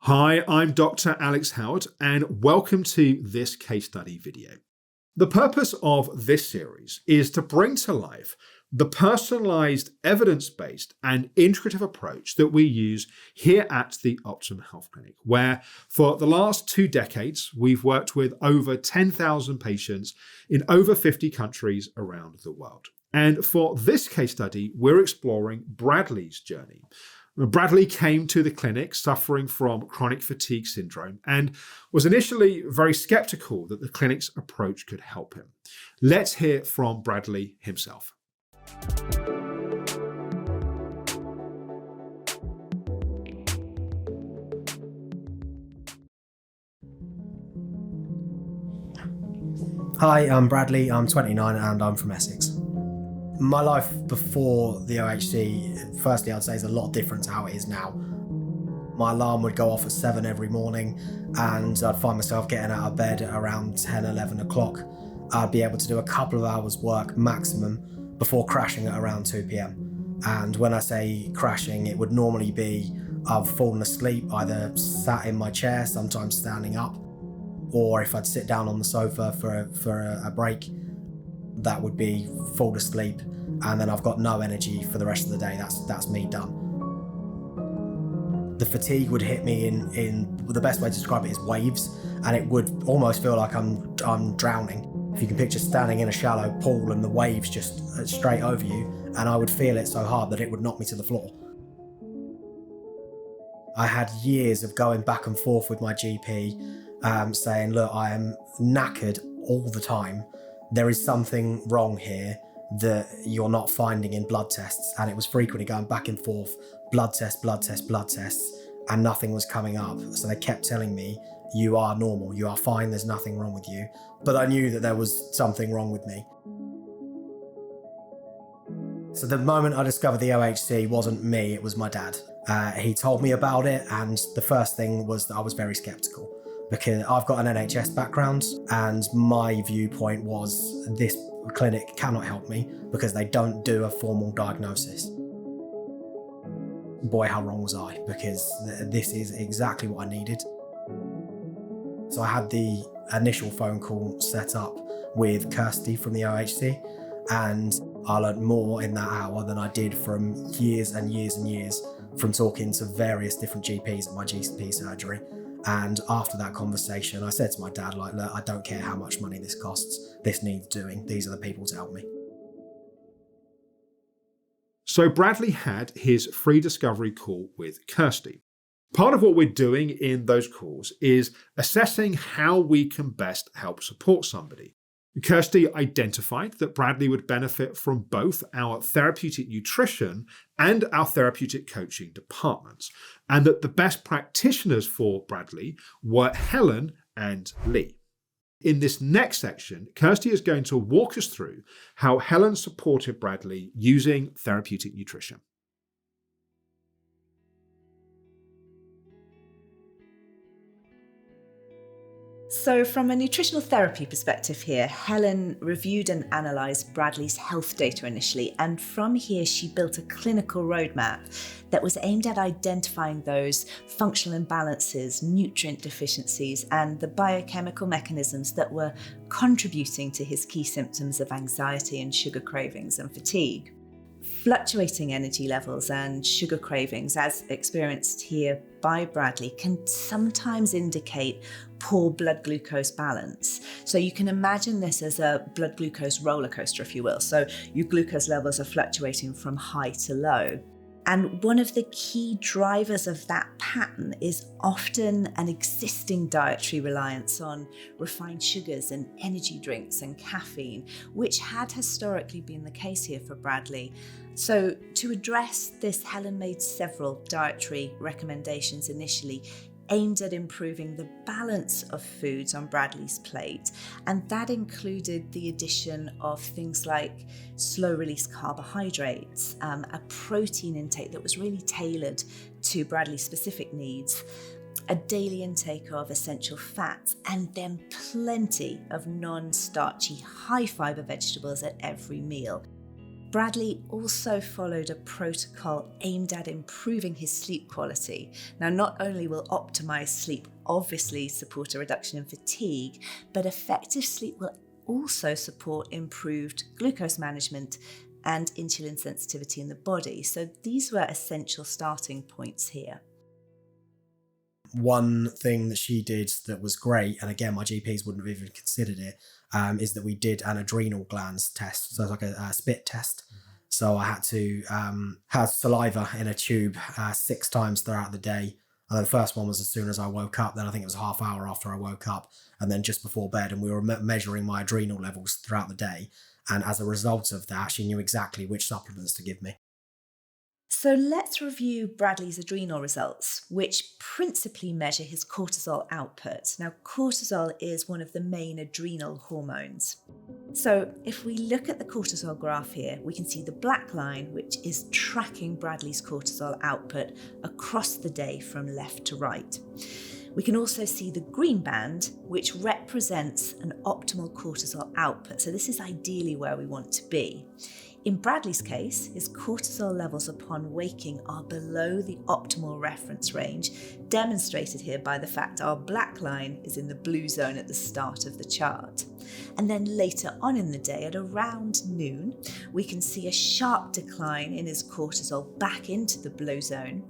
Hi, I'm Dr. Alex Howard, and welcome to this case study video. The purpose of this series is to bring to life the personalised, evidence-based and integrative approach that we use here at the Optimum Health Clinic, where for the last 2 decades, we've worked with over 10,000 patients in over 50 countries around the world. And for this case study, we're exploring Bradley's journey. Bradley came to the clinic suffering from chronic fatigue syndrome and was initially very skeptical that the clinic's approach could help him. Let's hear from Bradley himself. Hi, I'm Bradley, I'm 29 and I'm from Essex. My life before the OHC, firstly I'd say is a lot different to how it is now. My alarm would go off at 7 every morning and I'd find myself getting out of bed at around 10, 11 o'clock. I'd be able to do a couple of hours work maximum before crashing at around 2 p.m. And when I say crashing, it would normally be I've fallen asleep, either sat in my chair, sometimes standing up, or if I'd sit down on the sofa for a break, that would be fall asleep, and then I've got no energy for the rest of the day. That's me done. The fatigue would hit me in the best way to describe it is waves, and it would almost feel like I'm drowning. If you can picture standing in a shallow pool and the waves just straight over you, and I would feel it so hard that it would knock me to the floor. I had years of going back and forth with my GP, saying, look, I am knackered all the time. There is something wrong here that you're not finding in blood tests. And it was frequently going back and forth, blood tests, and nothing was coming up. So they kept telling me, you are normal, you are fine, there's nothing wrong with you. But I knew that there was something wrong with me. So the moment I discovered the OHC wasn't me, it was my dad. He told me about it, and the first thing was that I was very skeptical, because I've got an NHS background and my viewpoint was this clinic cannot help me because they don't do a formal diagnosis. Boy, how wrong was I, because this is exactly what I needed. So I had the initial phone call set up with Kirsty from the OHC, and I learned more in that hour than I did from years and years and years from talking to various different GPs at my GP surgery. And after that conversation, I said to my dad, look, I don't care how much money this costs. This needs doing. These are the people to help me. So Bradley had his free discovery call with Kirsty. Part of what we're doing in those calls is assessing how we can best help support somebody. Kirsty identified that Bradley would benefit from both our therapeutic nutrition and our therapeutic coaching departments, and that the best practitioners for Bradley were Helen and Lee. In this next section, Kirsty is going to walk us through how Helen supported Bradley using therapeutic nutrition. So from a nutritional therapy perspective here, Helen reviewed and analysed Bradley's health data initially, and from here she built a clinical roadmap that was aimed at identifying those functional imbalances, nutrient deficiencies, and the biochemical mechanisms that were contributing to his key symptoms of anxiety and sugar cravings and fatigue. Fluctuating energy levels and sugar cravings, as experienced here by Bradley, can sometimes indicate poor blood glucose balance. So you can imagine this as a blood glucose roller coaster, if you will. So your glucose levels are fluctuating from high to low. And one of the key drivers of that pattern is often an existing dietary reliance on refined sugars and energy drinks and caffeine, which had historically been the case here for Bradley. So to address this, Helen made several dietary recommendations initially aimed at improving the balance of foods on Bradley's plate. And that included the addition of things like slow release carbohydrates, a protein intake that was really tailored to Bradley's specific needs, a daily intake of essential fats, and then plenty of non-starchy, high fiber vegetables at every meal. Bradley also followed a protocol aimed at improving his sleep quality. Now, not only will optimized sleep obviously support a reduction in fatigue, but effective sleep will also support improved glucose management and insulin sensitivity in the body. So these were essential starting points here. One thing that she did that was great, and again, my GPs wouldn't have even considered it, is that we did an adrenal glands test. So it's like a spit test. So I had to have saliva in a tube 6 times throughout the day. And the first one was as soon as I woke up. Then I think it was a half hour after I woke up, and then just before bed. And we were measuring my adrenal levels throughout the day. And as a result of that, she knew exactly which supplements to give me. So let's review Bradley's adrenal results, which principally measure his cortisol output. Now, cortisol is one of the main adrenal hormones. So if we look at the cortisol graph here, we can see the black line, which is tracking Bradley's cortisol output across the day from left to right. We can also see the green band, which represents an optimal cortisol output. So this is ideally where we want to be. In Bradley's case, his cortisol levels upon waking are below the optimal reference range, demonstrated here by the fact our black line is in the blue zone at the start of the chart. And then later on in the day, at around noon, we can see a sharp decline in his cortisol back into the blue zone.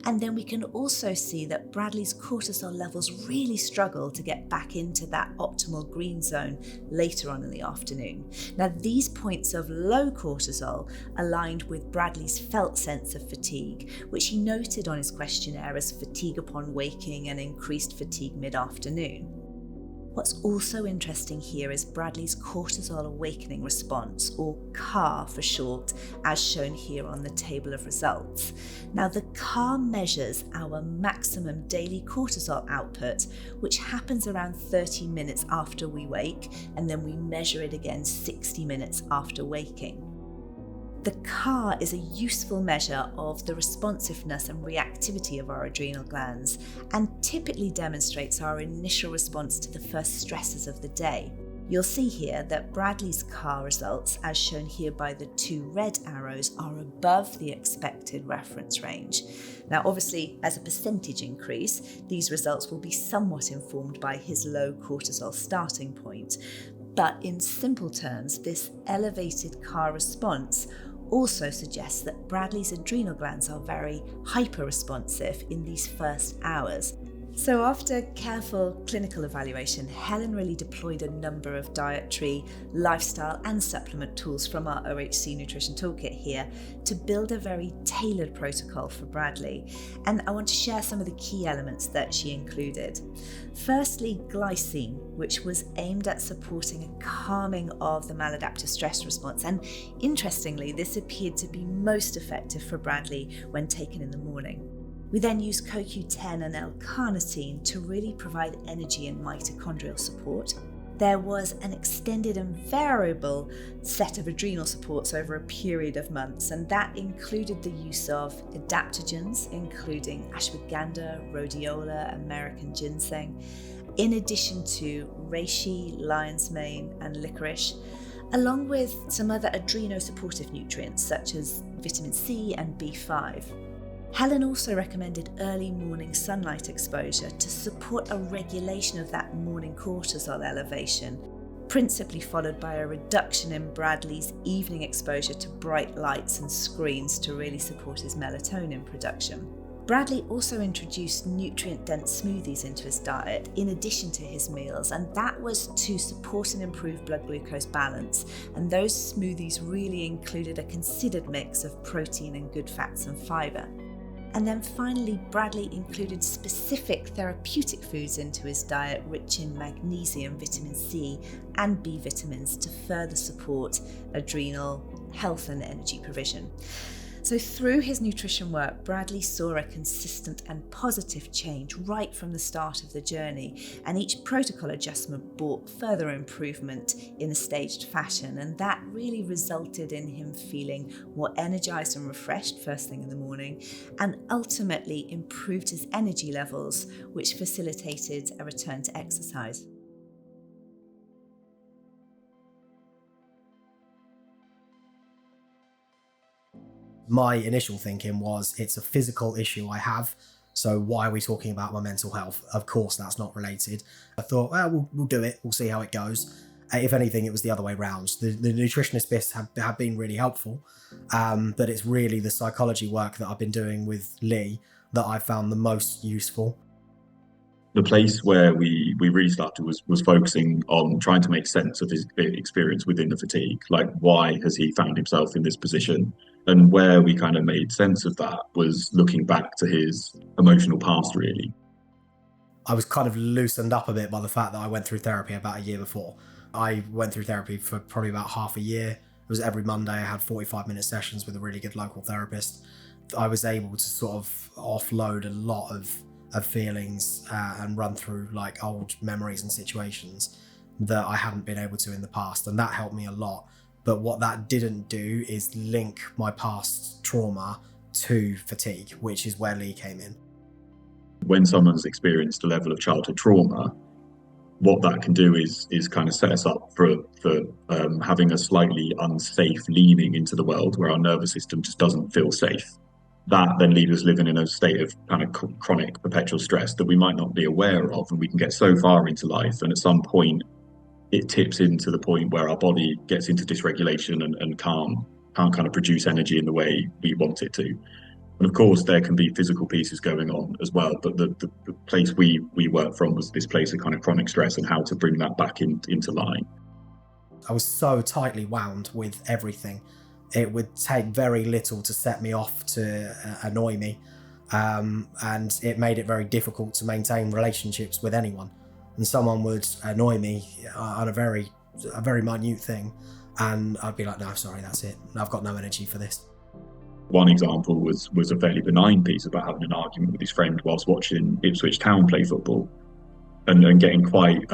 And then we can also see that Bradley's cortisol levels really struggle to get back into that optimal green zone later on in the afternoon. Now, these points of low cortisol aligned with Bradley's felt sense of fatigue, which he noted on his questionnaire as fatigue upon waking and increased fatigue mid-afternoon. What's also interesting here is Bradley's cortisol awakening response, or CAR for short, as shown here on the table of results. Now, the CAR measures our maximum daily cortisol output, which happens around 30 minutes after we wake, and then we measure it again 60 minutes after waking. The CAR is a useful measure of the responsiveness and reactivity of our adrenal glands and typically demonstrates our initial response to the first stresses of the day. You'll see here that Bradley's CAR results, as shown here by the 2 red arrows, are above the expected reference range. Now, obviously, as a percentage increase, these results will be somewhat informed by his low cortisol starting point. But in simple terms, this elevated CAR response also suggests that Bradley's adrenal glands are very hyper-responsive in these first hours. So after careful clinical evaluation, Helen really deployed a number of dietary, lifestyle and supplement tools from our OHC Nutrition Toolkit here to build a very tailored protocol for Bradley. And I want to share some of the key elements that she included. Firstly, glycine, which was aimed at supporting a calming of the maladaptive stress response. And interestingly, this appeared to be most effective for Bradley when taken in the morning. We then used CoQ10 and L-carnitine to really provide energy and mitochondrial support. There was an extended and variable set of adrenal supports over a period of months, and that included the use of adaptogens, including ashwagandha, rhodiola, American ginseng, in addition to reishi, lion's mane, and licorice, along with some other adreno-supportive nutrients such as vitamin C and B5. Helen also recommended early morning sunlight exposure to support a regulation of that morning cortisol elevation, principally followed by a reduction in Bradley's evening exposure to bright lights and screens to really support his melatonin production. Bradley also introduced nutrient-dense smoothies into his diet in addition to his meals, and that was to support and improve blood glucose balance. And those smoothies really included a considered mix of protein and good fats and fibre. And then finally, Bradley included specific therapeutic foods into his diet rich in magnesium, vitamin C, and B vitamins to further support adrenal health and energy provision. So through his nutrition work, Bradley saw a consistent and positive change right from the start of the journey, and each protocol adjustment brought further improvement in a staged fashion, and that really resulted in him feeling more energized and refreshed first thing in the morning, and ultimately improved his energy levels, which facilitated a return to exercise. My initial thinking was, it's a physical issue I have, so why are we talking about my mental health? Of course that's not related. I thought, well, we'll do it, we'll see how it goes. If anything, it was the other way around. The nutritionist bits have been really helpful, but it's really the psychology work that I've been doing with Lee that I found the most useful. The place where we really started was focusing on trying to make sense of his experience within the fatigue. Like, why has he found himself in this position? And where we kind of made sense of that was looking back to his emotional past, really. I was kind of loosened up a bit by the fact that I went through therapy about a year before. I went through therapy for probably about half a year. It was every Monday. I had 45-minute sessions with a really good local therapist. I was able to sort of offload a lot of feelings and run through like old memories and situations that I hadn't been able to in the past, and that helped me a lot. But what that didn't do is link my past trauma to fatigue, which is where Lee came in. When someone's experienced a level of childhood trauma, what that can do is kind of set us up for having a slightly unsafe leaning into the world where our nervous system just doesn't feel safe. That then leaves us living in a state of kind of chronic perpetual stress that we might not be aware of, and we can get so far into life, and at some point it tips into the point where our body gets into dysregulation and can't kind of produce energy in the way we want it to. And of course there can be physical pieces going on as well, but the place we worked from was this place of kind of chronic stress and how to bring that back into line. I was so tightly wound with everything. It would take very little to set me off to annoy me, and it made it very difficult to maintain relationships with anyone. And someone would annoy me on a very minute thing, and I'd be like, no, sorry, that's it. I've got no energy for this. One example was a fairly benign piece about having an argument with his friend whilst watching Ipswich Town play football, and getting quite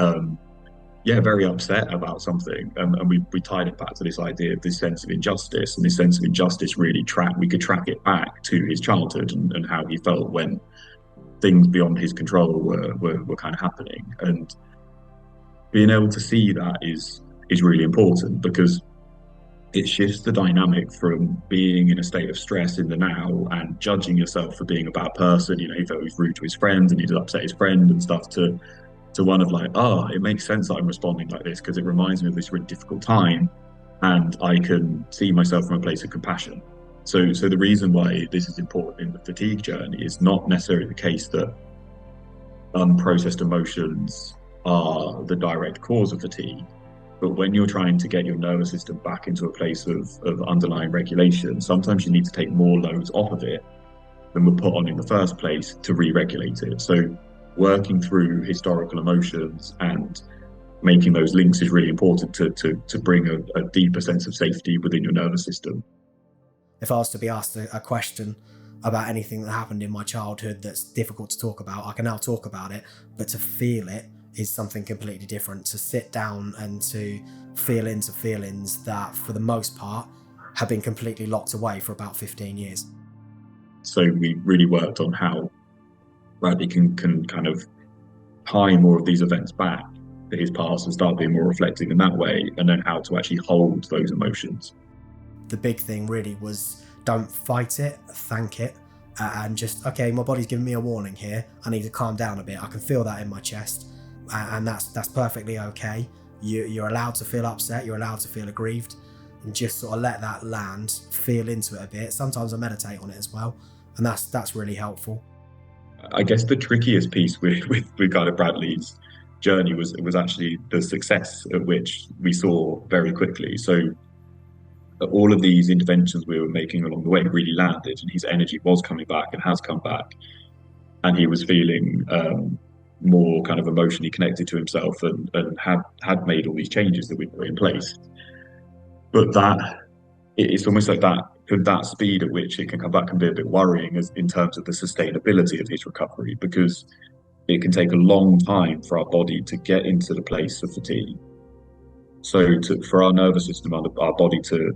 very upset about something. And we tied it back to this idea of this sense of injustice, and this sense of injustice really we could track it back to his childhood and how he felt when things beyond his control were kind of happening. And being able to see that is really important, because it shifts the dynamic from being in a state of stress in the now and judging yourself for being a bad person. You know, he felt he was rude to his friend and he'd upset his friend and stuff, to one of like, it makes sense that I'm responding like this because it reminds me of this really difficult time, and I can see myself from a place of compassion. So the reason why this is important in the fatigue journey is not necessarily the case that unprocessed emotions are the direct cause of fatigue, but when you're trying to get your nervous system back into a place of underlying regulation, sometimes you need to take more loads off of it than were put on in the first place to re-regulate it. So working through historical emotions and making those links is really important to bring a deeper sense of safety within your nervous system. If I was to be asked a question about anything that happened in my childhood that's difficult to talk about, I can now talk about it, but to feel it is something completely different. To sit down and to feel into feelings that, for the most part, have been completely locked away for about 15 years. So we really worked on how Bradley can kind of tie more of these events back to his past and start being more reflective in that way, and then how to actually hold those emotions. The big thing really was, don't fight it, thank it, and just, okay, my body's giving me a warning here. I need to calm down a bit. I can feel that in my chest, and that's perfectly okay. You're allowed to feel upset. You're allowed to feel aggrieved, and just sort of let that land, feel into it a bit. Sometimes I meditate on it as well, and that's really helpful. I guess the trickiest piece with kind of Bradley's journey was actually the success at which we saw very quickly. So all of these interventions we were making along the way really landed, and his energy was coming back and has come back, and he was feeling more kind of emotionally connected to himself and had made all these changes that we put in place. But it's almost like that speed at which it can come back can be a bit worrying in terms of the sustainability of his recovery, because it can take a long time for our body to get into the place of fatigue. So for our nervous system, our body to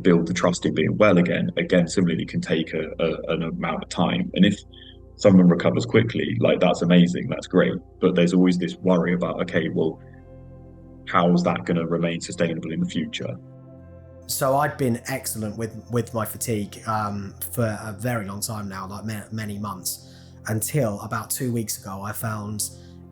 build the trust in being well again similarly can take an amount of time. And if someone recovers quickly, like, that's amazing, that's great. But there's always this worry about, okay, well, how's that going to remain sustainable in the future? So I'd been excellent with my fatigue for a very long time now, like many months, until about 2 weeks ago. I found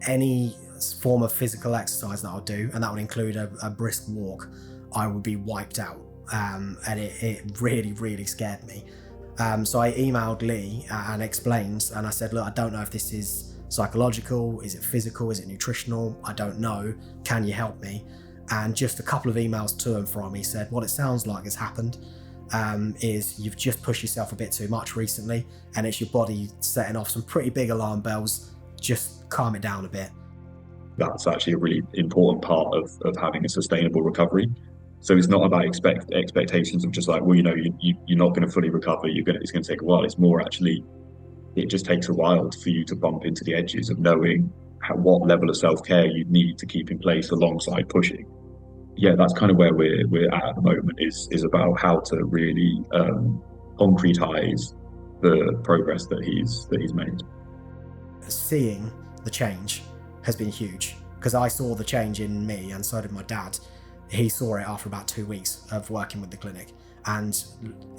any form of physical exercise that I'll do, and that would include a brisk walk, I would be wiped out. And it really, really scared me. So I emailed Lee and explained, and I said, look, I don't know if this is psychological, is it physical, is it nutritional? I don't know. Can you help me? And just a couple of emails to and from, he said, what it sounds like has happened is you've just pushed yourself a bit too much recently, and it's your body setting off some pretty big alarm bells. Just calm it down a bit. That's actually a really important part of having a sustainable recovery. So it's not about expectations of just like, well, you're not going to fully recover. It's going to take a while. It's more actually, it just takes a while for you to bump into the edges of knowing what level of self-care you need to keep in place alongside pushing. Yeah, that's kind of where we're at the moment, is about how to really concretize the progress that he's made. Seeing the change has been huge, because I saw the change in me, and so did my dad. He saw it after about 2 weeks of working with the clinic. And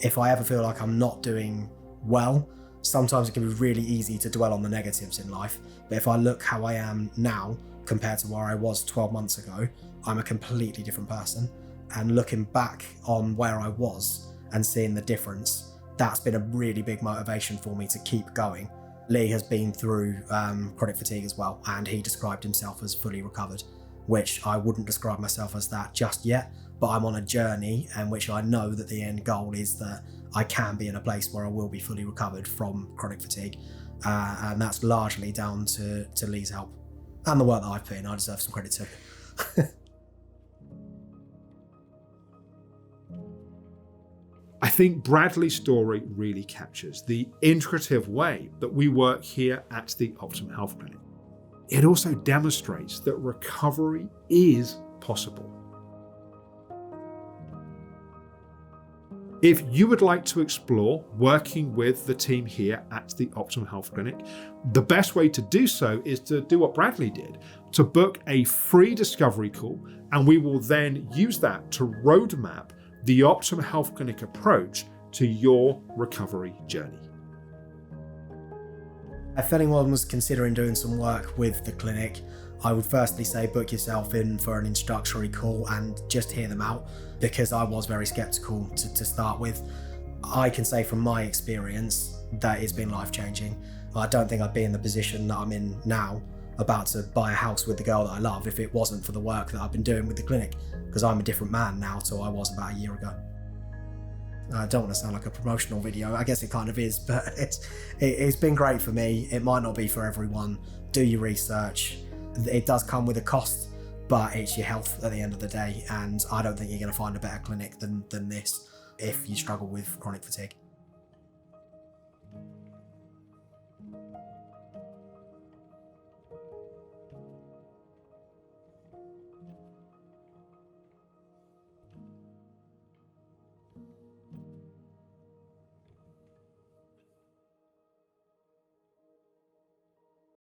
if I ever feel like I'm not doing well, sometimes it can be really easy to dwell on the negatives in life. But if I look how I am now compared to where I was 12 months ago, I'm a completely different person. And looking back on where I was and seeing the difference, that's been a really big motivation for me to keep going. Lee has been through chronic fatigue as well, and he described himself as fully recovered, which I wouldn't describe myself as that just yet, but I'm on a journey in which I know that the end goal is that I can be in a place where I will be fully recovered from chronic fatigue. And that's largely down to Lee's help and the work that I've put in. I deserve some credit too. I think Bradley's story really captures the integrative way that we work here at the Optimum Health Clinic. It also demonstrates that recovery is possible. If you would like to explore working with the team here at the Optimum Health Clinic, the best way to do so is to do what Bradley did, to book a free discovery call, and we will then use that to roadmap the Optimum Health Clinic approach to your recovery journey. If anyone was considering doing some work with the clinic, I would firstly say book yourself in for an introductory call and just hear them out, because I was very skeptical to start with. I can say from my experience that it's been life-changing. I don't think I'd be in the position that I'm in now, about to buy a house with the girl that I love, if it wasn't for the work that I've been doing with the clinic, because I'm a different man now to I was about a year ago. I don't want to sound like a promotional video. I guess it kind of is, but it's been great for me. It might not be for everyone. Do your research. It does come with a cost, but it's your health at the end of the day. And I don't think you're going to find a better clinic than this if you struggle with chronic fatigue.